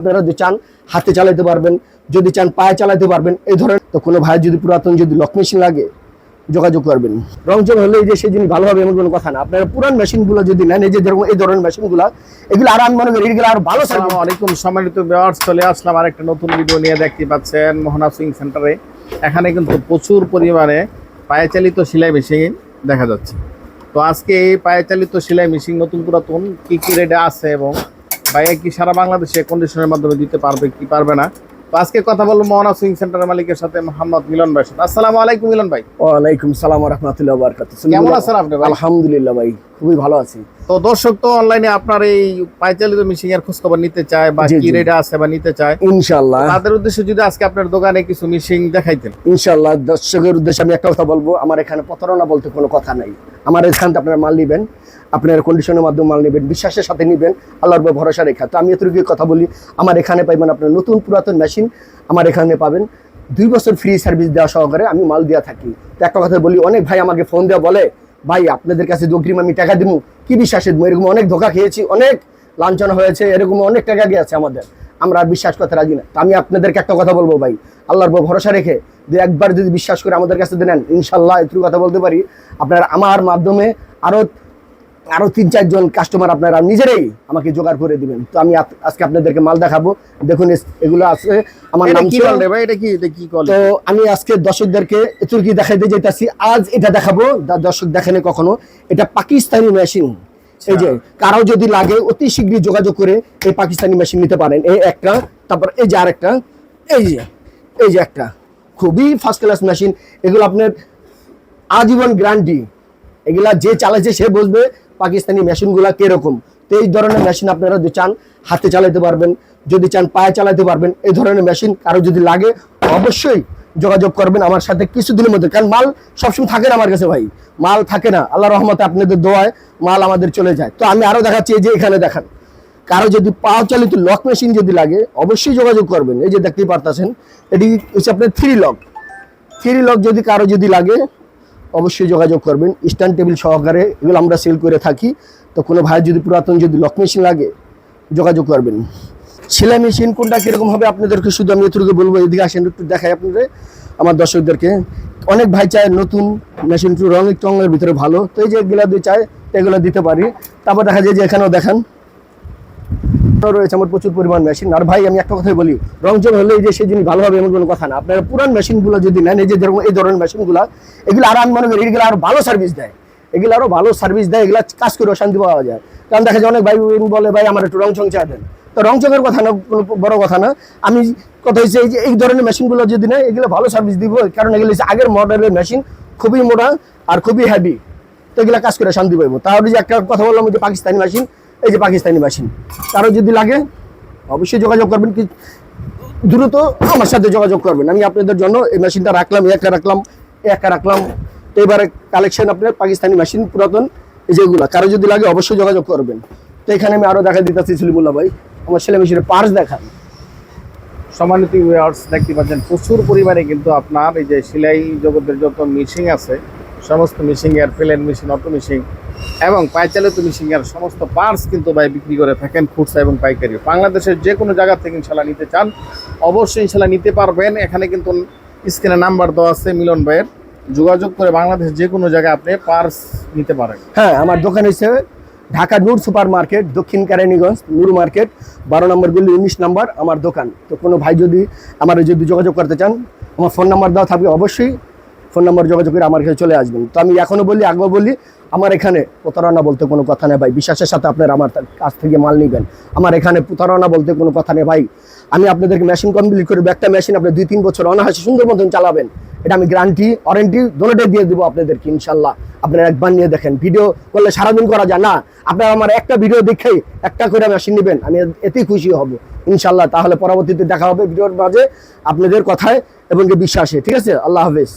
আপনারা যদি চান হাতে চালাতে পারবেন, যদি চান পায়ে চালাতে পারবেন। এই ধরনের তো কোনো ভাই যদি পুরাতন যদি লক মেশিন লাগে যোগাযোগ করবেন। রংচং হলে যে সেই জিনিস ভালো হবে এমন কোনো কথা না। আপনারা পুরান মেশিনগুলো যদি নেন, এই যে এই ধরনের মেশিনগুলো, এগুলো আর আমি মনে করি এগুলো আর ভালো। আসসালামু আলাইকুম সম্মানিত ভিউয়ার্স, চলে আসলাম আরেকটা নতুন ভিডিও নিয়ে। দেখতে পাচ্ছেন মোহনা সুইং সেন্টারে এখানে কিন্তু প্রচুর পরিমাণে পায়ে চালিত সেলাই মেশিন দেখা যাচ্ছে। তো আজকে এই পায়ে চালিত সেলাই মেশিন নতুন পুরাতন কি কি রেটে আছে এবং ভাইয়া কি সারা বাংলাদেশে কন্ডিশনের মাধ্যমে দিতে পারবে কি পারবে না। তো আজকে কথা বলবো মোহনা সুইং সেন্টারের মালিকের সাথে, মোহাম্মদ মিলন ভাই সাথে। আসসালামু আলাইকুম মিলন ভাই। ওয়ালাইকুম সালাম ওয়া রাহমাতুল্লাহি ওয়া বারাকাতুহু। কেমন আছেন আপনি ভাই? আলহামদুলিল্লাহ ভাই, খুবই ভালো আছি। তো দর্শক তো অনলাইনে আপনার এই পায়ে চালিত মেশিনের খোঁজ খবর নিতে চায় বা কি রেটে আছে বা নিতে চায়, ইনশাআল্লাহ তাদের উদ্দেশ্যে যদি আজকে আপনার দোকানে কিছু মেশিন দেখাইতেন। ইনশাআল্লাহ দর্শকের উদ্দেশ্যে আমি একটা কথা বলবো, আমার এখানে প্রতারণা বলতে কোনো কথা নাই। আমার এখান থেকে আপনারা মাল নেবেন, আপনার কন্ডিশনের মাধ্যমে মাল নেবেন, বিশ্বাসের সাথে নেবেন, আল্লাহর উপর ভরসা রেখা। তো আমি এতটুকু কথা বলি, আমার এখানে পাইবেন আপনার নতুন পুরাতন মেশিন, আমার এখানে পাবেন 2 বছর ফ্রি সার্ভিস দেওয়া সহকারে আমি মাল দেওয়া থাকি। তো একটা কথা বলি, অনেক ভাই আমাকে ফোন দেওয়া বলে, ভাই আপনাদের কাছে অগ্রিম আমি টাকা দিব, কি বিশ্বাসে দেবো? এরকম অনেক ধোকা খেয়েছি, অনেক লাঞ্ছনা হয়েছে, এরকম অনেক টাকা গিয়েছে আমাদের, আমরা আর বিশ্বাস করতে রাজি না। তো আমি আপনাদেরকে একটা কথা বলবো ভাই, আল্লাহর উপর ভরসা রেখে যে একবার যদি বিশ্বাস করে আমাদের কাছে দেন, ইনশাল্লাহ এটুকু কথা বলতে পারি, আপনার আমার মাধ্যমে আরো 3-4 জন কাস্টমার আপনারা নিজেরাই আমাকে জোগাড় করে দিবেন। তো আমি আজকে আপনাদেরকে মাল দেখাবো, দেখুন এগুলো আছে। আমার নাম কি বলে ভাই, এটা কি বলে? তো আমি আজকে দর্শকদেরকে এতটুকু দেখাইতে যাইতাছি, আজ এটা দেখাবো, দর্শক দেখেনি কখনো, এটা পাকিস্তানি মেশিন। এই যে কারো যদি লাগে অতি শীঘ্রই যোগাযোগ করে এই পাকিস্তানি মেশিন নিতে পারেন। এই একটা, তারপর এই যে আরেকটা, এই যে একটা খুবই ফার্স্ট ক্লাস মেশিন। এগুলো আপনার আজীবন গ্যারান্টি, এগুলা যে চালাচ্ছে সে বুঝবে পাকিস্তানি মেশিনগুলা কিরকম। তো এই ধরনের মেশিন আপনারা যদি চান হাতে চালাতে পারবেন, যদি চান পায়ে চালাতে পারবেন। এই ধরনের মেশিন কারো যদি লাগে অবশ্যই যোগাযোগ করবেন আমার সাথে কিছুদিনের মধ্যে, কারণ মাল সবসময় থাকে না আমার কাছে ভাই, মাল থাকে না, আল্লাহ রহমতে আপনাদের দোয়ায় মাল আমাদের চলে যায়। তো আমি আরো দেখাচ্ছি, এই যে এখানে দেখান, কারো যদি পা চালিত লক মেশিন যদি লাগে অবশ্যই যোগাযোগ করবেন। এই যে দেখতেই পারতেছেন, এটি হচ্ছে আপনার 3 লক যদি কারো যদি লাগে অবশ্যই যোগাযোগ করবেন, স্ট্যান্ড টেবিল সহকারে এগুলো আমরা সেল করে থাকি। তো কোনো ভাই যদি পুরাতন যদি লক মেশিন লাগে যোগাযোগ করবেন। সেলাই মেশিন কোনটা কীরকম হবে আপনাদেরকে শুধু আমি এতটুকু বলবো, এদিকে আসেন একটু দেখাই আপনাদের, আমার দর্শকদেরকে। অনেক ভাই চায় নতুন মেশিন, একটু রঙের ভিতরে ভালো, তো এই যে এগুলো দিয়ে চায় এগুলো দিতে পারি। তারপর দেখা যায় যে এখানেও দেখান রয়েছে আমার প্রচুর পরিমাণ মেশিন। আর ভাই আমি একটা কথাই বলি, রংচং হলে যে সেই জিনিস ভালো হবে এমন কোনো কথা না। আপনারা পুরান মেশিনগুলো যদি নেন, এই যে এই ধরনের মেশিনগুলো, এগুলো আর আমি মনে করি এগুলো আরো ভালো সার্ভিস দেয়, এগুলো আরো ভালো সার্ভিস দেয়, এগুলো কাজ করে শান্তি পাওয়া যায়। কারণ দেখা যায় অনেক ভাই বলে, ভাই আমার একটু রংচং চা দেন। তো রংচঙের কথা না, কোনো বড় কথা না। আমি কথা হচ্ছে এই যে এই ধরনের মেশিনগুলো যদি নেয় এগুলো ভালো সার্ভিস দিব, কারণ এগুলো হচ্ছে আগের মডেলের মেশিন, খুবই মোটা আর খুবই হেভি। তো এগুলো কাজ করে শান্তি পাইবো। তাহলে যে একটা কথা বললাম, যে পাকিস্তানি মেশিন, এই যে পাকিস্তানি মেশিন কারো যদি লাগে অবশ্যই যোগাযোগ করবেন, কি দ্রুত আমার সাথে যোগাযোগ করবেন। আমি আপনাদের জন্য এই মেশিনটা রাখলাম, একটা রাখলাম। তো এবারে কালেকশন আপনার পাকিস্তানি মেশিন পুরাতন, এই যেগুলো কারো যদি লাগে অবশ্যই যোগাযোগ করবেন। তো এখানে আমি আরো দেখা দিতেছি সলিমুল্লাহ ভাই, আমার সেলাই মেশিনের পার্টস দেখান। সম্মানিত ভিউয়ার্স, দেখতে পাচ্ছেন প্রচুর পরিমাণে কিন্তু আপনার এই যে সেলাই জগতের যত মেশিন আছে, সমস্ত মেশিনের প্লেন মেশিন, অটো মেশিন এবং পায়ে চালিত মেশিনের সমস্ত পার্টস কিন্তু ভাই বিক্রি করে থাকেন খুচরা এবং পাইকারি। বাংলাদেশের যে কোনো জায়গা থেকে ইনশাল্লাহ নিতে চান অবশ্যই ইনশাল্লাহ নিতে পারবেন। এখানে কিন্তু স্ক্রিনে নাম্বার দেওয়া আছে মিলন ভাইয়ের, যোগাযোগ করে বাংলাদেশের যে কোনো জায়গায় আপনি পার্টস নিতে পারেন। হ্যাঁ, আমার দোকান হচ্ছে ঢাকা নূর সুপার মার্কেট, দক্ষিণ কেরানীগঞ্জ নূর মার্কেট 12 নম্বর গলি 19 নম্বর আমার দোকান। তো কোনো ভাই যদি আমার যদি যোগাযোগ করতে চান, আমার ফোন নাম্বার দেওয়া থাকবে, অবশ্যই ফোন নাম্বার যোগাযোগ করে আমার কাছে চলে আসবেন। তো আমি এখনো বলি, আগেও বলি, আমার এখানে প্রতারণা বলতে কোনো কথা নেই ভাই, বিশ্বাসের সাথে আপনারা আমার কাছ থেকে মাল নেবেন। আমার এখানে প্রতারণা বলতে কোনো কথা নেই ভাই। আমি আপনাদেরকে মেশিন কমপ্লিট করবো, একটা মেশিন আপনি 2-3 বছর অনায়াসে সুন্দর মতন চালাবেন, এটা আমি গ্যারান্টি ওয়ারেন্টি দুটোটাই দিয়ে দেবো আপনাদেরকে ইনশাল্লাহ। আপনারা একবার নিয়ে দেখেন, ভিডিও করলে সারাদিন করা যায় না, আপনারা আমার একটা ভিডিও দেখেই একটা করে মেশিন নেবেন, আমি এতেই খুশি হব ইনশাল্লাহ। তাহলে পরবর্তীতে দেখা হবে ভিডিওর মাঝে আপনাদের কথায় এবং বিশ্বাসে। ঠিক আছে, আল্লাহ হাফেজ।